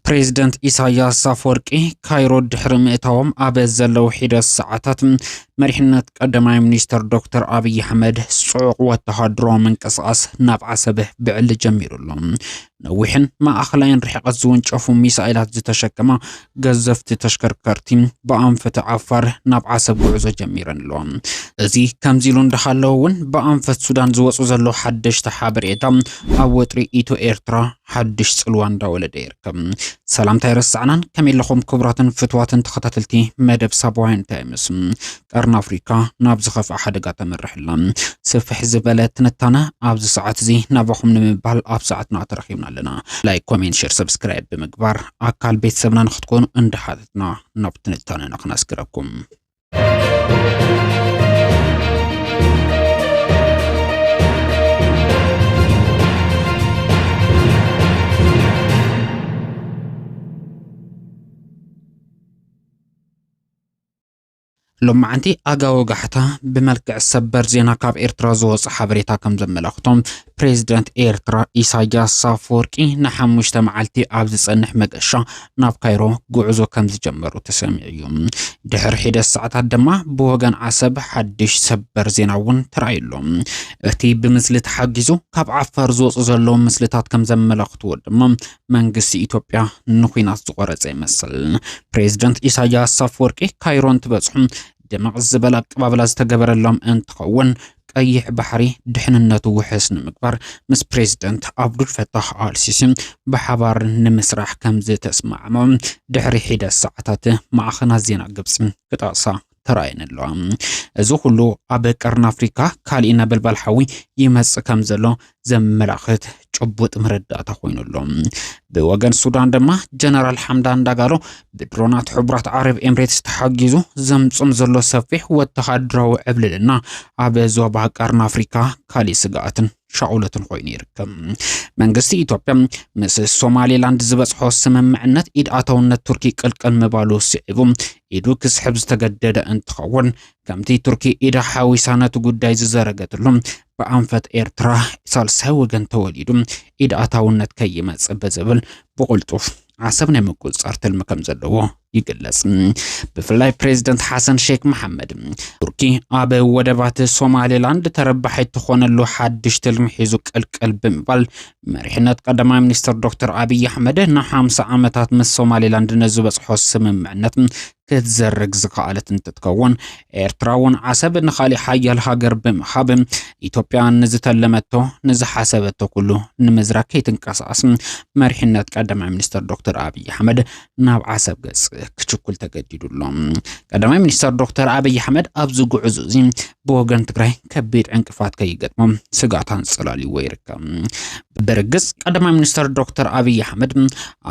ፕሬዝዳንት ኢሳያስ አፈወርቂ ካይሮ ድሕሪ ምእታዎም ኣብ ዘለው ሒደት ሰዓታት መሪሕነት ቀዳማይ ሚኒስተር ዶክተር አብይ አሕመድ ጽዑቕ ወተሃደራዊ ምንቅስቓስ ናብ ዓሰብ ብዕሊ ጀሚሩሎም ነዊሕን ማእኸላይን ርሕቀት ዝወንጨፉ ሚሳኤላት ዝተሸከማ ገዘፍቲ ተሽከርከርቲ ብኣንፈት ዓፋር ናብ ዓሰብ ጉዕዞ ጀሚረን ኣለዋ። እዚ ከምዚ ኢሉ እንዳሃለው እውን ብኣንፈት ሱዳን ዝወፁ ዘሎ ሓደሽቲ ሓበሬታ ኣብ ወጥሪ ኢትዮ ኤርትራ ሓድሽ ጽልዋ እንዳወለደ ይርከብ። ሰላምታ ይረስዓናን ከመይለኹም ክቡራትን ፍትዋትን ተኸታተልቲ መደብ ሳባዋይን ታይምስ ቀርና አፍሪካ ናብ ዝኸፍዓ ሓደጋ ተመርሕላ ስፍሕ ዝበለ ትንታነ ኣብዚ ሰዓት እዚ ናባኹም ንምባል ኣብ ሰዓትና ተረኺብና ኣለና። ላይክ፣ ኮሜንት፣ ሼር፣ ሰብስክራይብ ብምግባር ኣካል ቤተሰብና ንኽትኮኑ እንዳሓተትና ናብ ትንታነና ክነስክረኩም። لما عندي أجاو جحتا بملك السبر زينا كاب إيرترا زوز حبريتا كم زملاختهم بريزيدنت إيرترا إيساياس أفورقي نحن مجتمعالتي عبد صنح مقشة ناب كايرو قعزو كم زجمرو تسمعيهم دحر حيدا الساعات الدما بوغان عصب حدش سبر زيناون ترايلهم اختي بمثلة حاجزو كاب عفر زوز زلو مثلتات كم زملاختو دمم منقسي إثيوبيا نخينات زغرة زي مثل بريزيدنت إيساياس أفورقي كايرون تبصحم دماغ الزبالة قبابلا زتقبر اللهم انتقون قيح بحري دحنناتو وحسن مقبر مس بريزيدنت عبد الفتاح السيسي بحبار نمسرح كمزي تسمع دحري حيدا الساعتات مع خنا زينا قبس كتاصا تراين اللهم ازو كله ابقرنا افريكا كالينا بالبالحوي يمس كمزلو زملاخت ጭቡጥ መረዳታ ኮይኑሎም በወገን ሱዳን ደማ ጀነራል ሐምዳን ዳጋሎ በድሮናት ሕብራት ዓረብ ኤምሬትስ ተሐጊዙ ዘምጽም ዘሎ ሰፊሕ ወተሃደራዊ ዕብልልና ኣብ ዞባ ቀርና አፍሪካ ካሊ ስጋትን ሻኡለትን ኮይኑ ይርከብ። መንግስቲ ኢትዮጵያ ምስ ሶማሌላንድ ዝበጽሖ ስምምዕነት ኢድኣታውነት ቱርኪ ቅልቅል መባሉ ሲዕቡ ኢዱ ክስሕብ ዝተገደደ እንትኸውን ከምቲ ቱርኪ ኢዳ ሓዊሳነት ጉዳይ ዝዘረገትሎም በአንፈት ኤርትራ ሳልሳይ ወገን ተወሊዱ ኢድኣታውነት ከይመጽእ በዘብል በቁልጡፍ ዓሰብና መቆጻር ተልመ ከም ዘለዎ ይግለጽ። በፍላይ ፕሬዝዳንት ሐሰን ሼክ መሐመድ ቱርኪ ኣብ ወደባት ሶማሌላንድ ተረባሒት ትኾነሉ ሓድሽ ትልሚ ሒዙ ቅልቅል ብምባል መሪሕነት ቀዳማይ ሚኒስተር ዶክተር አብይ አሕመድ ን50 ዓመታት ምስ ሶማሌላንድ ነዝበጽሖ ስምምዕነት ክትዘርግ ዝኸኣለት እንትትከውን ኤርትራውን ዓሰብ ንኻሊ ሓያል ሃገር ብምሃብ ኢትዮጵያ ንዝተለመቶ ንዝሓሰበቶ ኩሉ ንምዝራክ ይትንቀሳቀስ መሪሕነት ቀዳማይ ሚኒስተር ዶክተር አብይ አሕመድ ናብ ዓሰብ ገጽ ክችኩል ተገዲዱሎም። ቀዳማይ ሚኒስተር ዶክተር አብይ አሕመድ ኣብ ዝጉዕዙ እዚ በወገን ትግራይ ከቢድ ዕንቅፋት ከይገጥሞም ስጋታን ጽላሊዎ ይርከብ። በርግጽ ቀዳማይ ሚኒስተር ዶክተር አብይ አሕመድ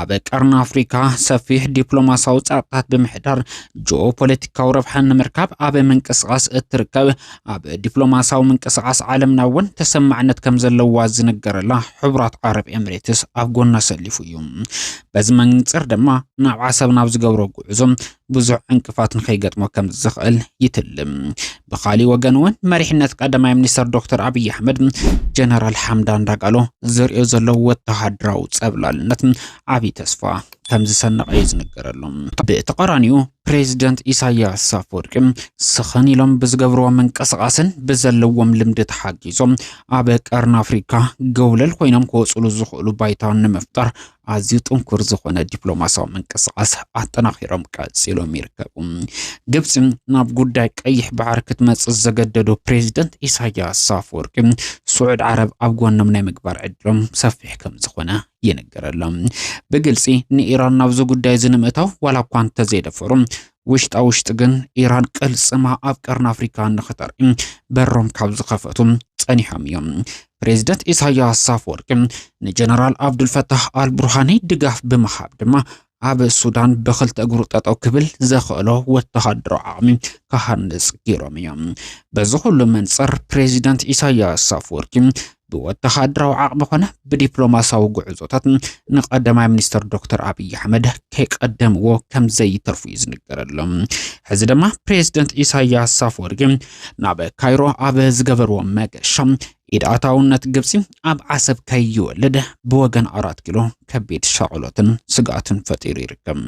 ኣብ ቀርና አፍሪካ ሰፊሕ ዲፕሎማሲያዊ ጻዕታት ብምሕዳር ጂኦፖለቲካዊ ረብሓን ንምርካብ ኣብ ምንቅስቓስ እትርከብ ኣብ ዲፕሎማሲያዊ ምንቅስቓስ ዓለምና እውን ተሰማዕነት ከም ዘለዋ ዝነገረላ ሕብራት ዓረብ ኤምሬትስ ኣብ ጎና ሰሊፉ እዩ። በዚ መንጽር ድማ ናብ ዓሰብ ናብ ዝገብሮ ጉዕዞ ብዙሕ ዕንቅፋትን ከይገጥሞ ከም ዝኽእል ይትልም። በኻሊ ወገን እውን መሪሕነት ቀዳማይ ሚኒስተር ዶክተር አብይ አሕመድ ጀነራል ሐምዳን ዳጋሎ ዘርእዮ ዘለዎ ወተሃደራዊ ጸብላልነት ዓብይ ተስፋ ከም ዝሰነቀ ይዝነገረሎም። ብተቃራኒው ፕሬዝዳንት ኢሳያስ አፈወርቂ ስኽን ኢሎም ብዝገብርዎ ምንቅስቓስን ብዘለዎም ልምዲ ተሓጊዞም ኣብ ቀርና አፍሪካ ገውለል ኮይኖም ክወጽሉ ዝኽእሉ ባይታን ንምፍጣር ኣዝዩ ጥንኩር ዝኾነ ዲፕሎማሲያዊ ምንቅስቓስ ኣጠናኺሮም ቀጺሎም ይርከቡ። ግብጽ ናብ ጉዳይ ቀይሕ ባሕሪ ክትመጽእ ዘገደዱ ፕሬዝዳንት ኢሳያስ አፈወርቂ ስዑድ ዓረብ ኣብ ጎኖም ናይ ምግባር ዕድሎም ሰፊሕ ከም ዝኾነ ይነገረሎም። በግልጽ ንኢራን ናብ ጉዳይ ዝንምእታው ዋላ እኳ እንተዘይደፈሩ ውሽጣ ግን ኢራን ቅልጽማ ኣብ ቀርና አፍሪካ ንኽተርኢ በሮም ካብ ዝኸፈቱ ጸኒሖም እዮም። ፕሬዝዳንት ኢሳያስ አፈወርቂ ንጀነራል አብዱልፈታህ አልቡርሃኒ ድጋፍ ብምሃብ ድማ ኣብ ሱዳን በኽልተ እግሩ ጠጠው ክብል ዘኽእሎ ወተሃደራዊ ዓቕሚ ካሃንጽ ገይሮም እዮም። በዚ ኩሉ መንጽር ፕሬዝዳንት ኢሳያስ አፈወርቂ بوتخادرو عقب خنا بدبلوماساو ጉዕዞታት ንቀዳማይ ሚኒስተር ዶክተር አብይ አሕመድ ከቀደምዎ ከም ዘይተርፉ ይዝነገረሎም ሕዚ ድማ ፕሬዝዳንት ኢሳያስ አፈወርቂ ናብ ካይሮ ኣብ ዝገበርዎ መገሻ ኢድኣታውነት ግብፂ ኣብ ዓሰብ ከይወለደ ብወገን 4 ኪሎ ከቢድ ሸዕሎትን ስጋትን ፈጢሩ ይርከብ።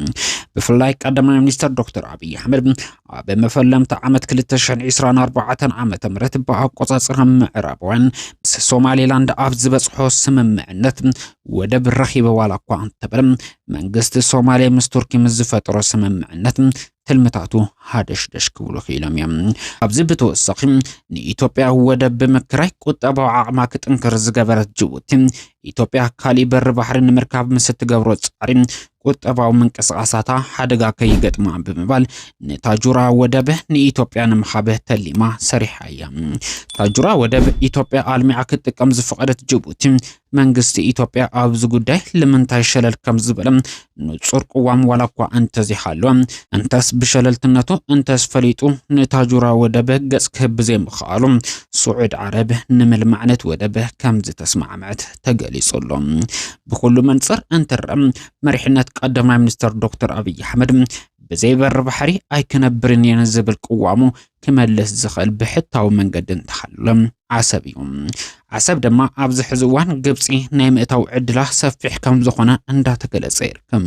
ብፍላይ ቀዳማይ ሚኒስትር ዶክተር አብይ አሕመድ ኣብ መፈለምታ ዓመት 2024 ዓመተ ምህረት ብኣቆጻጽራ ምዕራባውያን ሶማሌላንድ ኣብ ዝበጽሖ ስምምዕነት ወደብ ረኺበ ዋላ እኳ እንተበለ መንግስቲ ሶማሌ ምስ ቱርኪ ምስ ዝፈጥሮ ስምምዕነት ትልምታቱ ሃደሽ ክብሉ ኺሎም እዮም። ኣብዚ ብተወሳኺ ንኢትዮጵያ ወደብ ብምክራይ ቁጠባዊ ዓቕማ ክትንክር ዝገበረት ጅቡቲ ኢትዮጵያ ካሊእ በሪ ባሕሪ ንምርካብ ምስ እትገብሮ ጻዕሪ ቁጠባዊ ምንቅስቓሳታ ሓደጋ ከይገጥማ ብምባል ንታጁራ ወደብ ንኢትዮጵያ ንምሃብ ተሊማ ሰሪሓ እያ። ታጁራ ወደብ ኢትዮጵያ ኣልሚዓ ክትጥቀም ዝፈቐደት ጅቡቲ መንግስቲ ኢትዮጵያ ኣብዚ ጉዳይ ንምንታይ ሸለል ከም ዝበለ ንጹር ቅዋም ዋላ እኳ እንተዘይሃለወ እንተስ ብሸለልትነቱ እንተስ ፈሊጡ ንታጁራ ወደብ ገጽ ክህብ ዘይምኽኣሉ ስዑድ ዓረብ ንምልማዕነት ወደብ ከም ዝተስማዕምዐት ተገሊጹሎ። ብኩሉ መንጽር እንትርአ መሪሕነት ቀዳማይ ሚኒስትር ዶክተር አብይ አሕመድ ብዘይበር ባሕሪ ኣይክነብርን የን ዝብል ቅዋሙ ክመልስ ዝኽእል ብሕታዊ መንገዲ እንተሓልሎም ዓሰብ እዩ። ዓሰብ ድማ ኣብዚ ሕዚ እዋን ግብፂ ናይ ምእታው ዕድላ ሰፊሕ ከም ዝኾነ እንዳተገለጸ ይርከብ።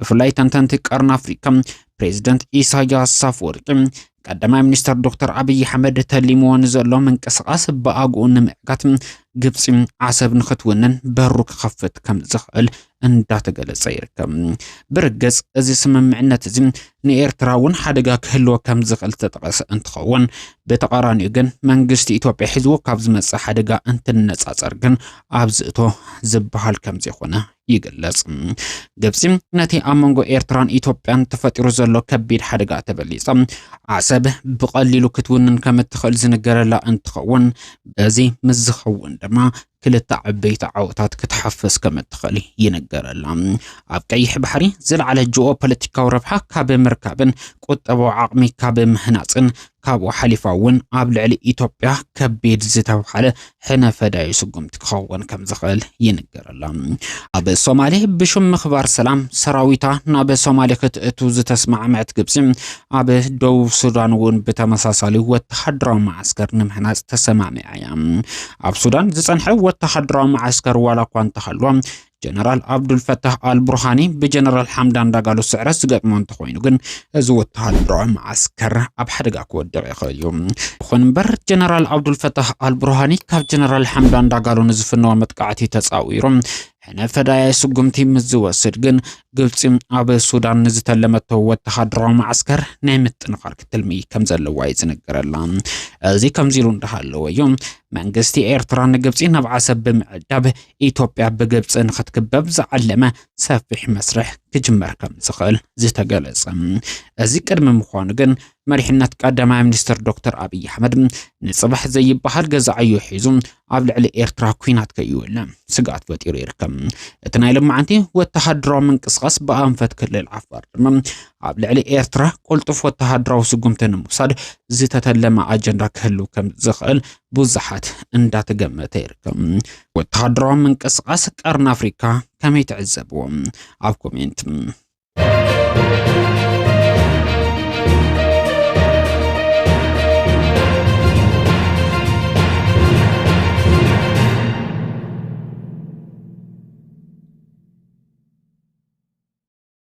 ብፍላይ ተንተንቲ ቀርኒ ኣፍሪካ ፕሬዚደንት ኢሳያስ አፈወርቂ ቀዳማይ ሚኒስትር ዶክተር አብይ አሕመድ ተሊምዎ ንዘሎ ምንቅስቓስ ብኣግኡ ንምዕጋት ግብፂ ዓሰብ ንኽትውንን በሩ ክኸፍት ከም ዝኽእል እንዳተገለጸ ይርከብ። ብርግጽ እዚ ስምምዕነት እዚ ንኤርትራ እውን ሓደጋ ክህልዎ ከም ዝኽእል ተጠቐሰ እንትኸውን ብተቃራኒኡ ግን መንግስቲ ኢትዮጵያ ሒዝዎ ካብ ዝመጽእ ሓደጋ እንትነጻጸር ግን ኣብዝእቶ ዝበሃል ከም ዘይኾነ ይግለጽ። ግብፂ ነቲ ኣብ መንጎ ኤርትራን ኢትዮጵያን ተፈጢሩ ዘሎ ከቢድ ሓደጋ ተበሊጻ ዓሰብ ብቐሊሉ ክትውንን ከም እትኽእል ዝነገረላ እንትኸውን በዚ ምስ ዝኸውን ድማ ክልተ ዓበይቲ ዓወታት ክትሓፍስ ከም እትኽእል ይነገረላ። ኣብ ቀይሕ ባሕሪ ዝለዓለ ጂኦ ፖለቲካዊ ረብሓ ካብ ምርካብን ቁጠባዊ ዓቕሚ ካብ ምህናፅን ካብኡ ሓሊፋ እውን ኣብ ልዕሊ ኢትዮጵያ ከቢድ ዝተባሃለ ሕነፈዳይ ስጉምቲ ክኸውን ከም ዝኽእል ይነገረላ። ኣብ ሶማሌ ብሽም ምኽባር ሰላም ሰራዊታ ናብ ሶማሌ ክትእቱ ዝተስማዕምዐት ግብፂ ኣብ ደቡብ ሱዳን እውን ብተመሳሳሊ ወተሃደራዊ ማዕስከር ንምህናፅ ተሰማሚዓ እያ። ኣብ ሱዳን ዝጸንሐ ወተሃደራዊ ማዕስከር ዋላ እኳ እንተሃልዋ ጀነራል አብዱልፈታህ አልቡርሃኒ በጀነራል ሐምዳን ዳጋሎ ስዕረት ዝገጥሞ እንተኾይኑ ግን እዚ ወተሃደራዊ ማዕስከር ኣብ ሓደጋ ክወድቕ ይኽእል እዩ። ይኹን እምበር ጀነራል አብዱልፈታህ አልቡርሃኒ ካብ ጀነራል ሐምዳን ዳጋሎ ንዝፍነዎ መጥቃዕቲ ተጻዊሮም ሕነፈዳይ ስጉምቲ ምስ ዝወስድ ግን ግብፂ ኣብ ሱዳን ዝተለመቶ ወተሃደራዊ ማዕስከር ናይ ምጥንኻር ክትልሚ ከም ዘለዋ ይዝነገረላ። እዚ ከምዚ ኢሉ እንዳሃለወ እዩ መንግስቲ ኤርትራ ንግብፂ ናብ ዓሰብ ብምዕዳብ ኢትዮጵያ ብግብፂ ንኽትክበብ ዝዓለመ ሰፊሕ መስርሕ ክጅመር ከም ዝኽእል ዝተገለጸ። እዚ ቅድሚ ምዃኑ ግን መሪሕነት ቀዳማይ ሚኒስትር ዶክተር አብይ አሕመድ ንጽባሕ ዘይበሃል ገዛዕዮ ሒዙ ኣብ ልዕሊ ኤርትራ ኩናት ከይውዕል ስጋት ፈጢሩ ይርከብ። እቲ ናይ ልምዓንቲ ወተሃደራዊ ምንቅስቓስ ብኣንፈት ክልል ዓፋር ድማ ኣብ ልዕሊ ኤርትራ ቁልጡፍ ወተሃደራዊ ስጉምቲ ንምውሳድ ዝተተለመ ኣጀንዳ ክህሉ ከም ዝኽእል ብዙሓት እንዳተገመተ ይርከብ። ወተሃደራዊ ምንቅስቓስ ቀርኒ ኣፍሪካ ከመይ ትዕዘብዎ? ኣብ ኮሜንት